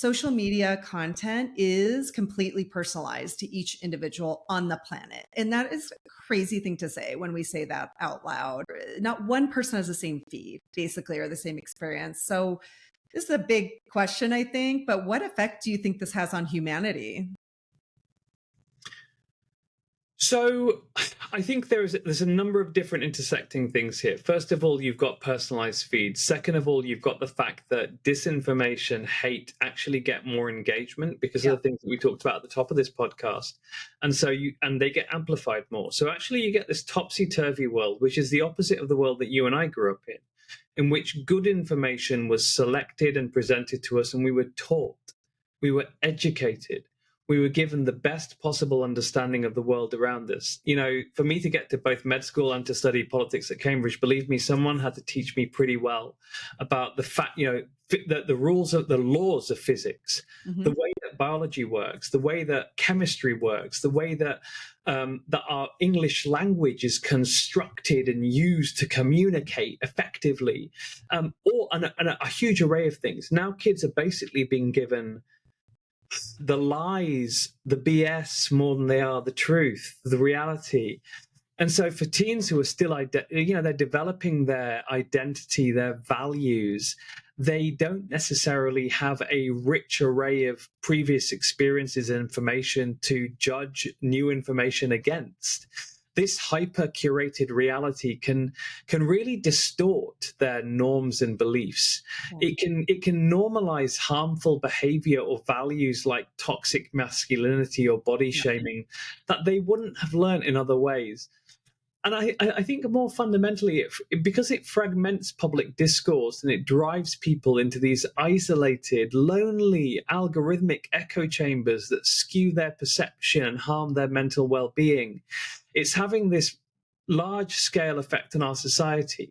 social media content is completely personalized to each individual on the planet. And that is a crazy thing to say when we say that out loud. Not one person has the same feed, basically, or the same experience. So this is a big question, I think. But what effect do you think this has on humanity? So I think there's a number of different intersecting things here. First of all, you've got personalized feeds. Second of all, you've got the fact that disinformation, hate actually get more engagement because of the things that we talked about at the top of this podcast. And so they get amplified more. So actually you get this topsy-turvy world, which is the opposite of the world that you and I grew up in which good information was selected and presented to us and we were taught, we were educated. We were given the best possible understanding of the world around us. You know, for me to get to both med school and to study politics at Cambridge, believe me, someone had to teach me pretty well about the fact, the rules of the laws of physics, the way that biology works, the way that chemistry works, the way that that our English language is constructed and used to communicate effectively, and a huge array of things. Now kids are basically being given the lies, the BS more than they are the truth, the reality. And so for teens who are still, they're developing their identity, their values, they don't necessarily have a rich array of previous experiences and information to judge new information against. This hyper curated reality can really distort their norms and beliefs. It can normalize harmful behavior or values like toxic masculinity or body shaming that they wouldn't have learned in other ways. And I think more fundamentally, because it fragments public discourse and it drives people into these isolated, lonely, algorithmic echo chambers that skew their perception and harm their mental well-being, it's having this large-scale effect on our society.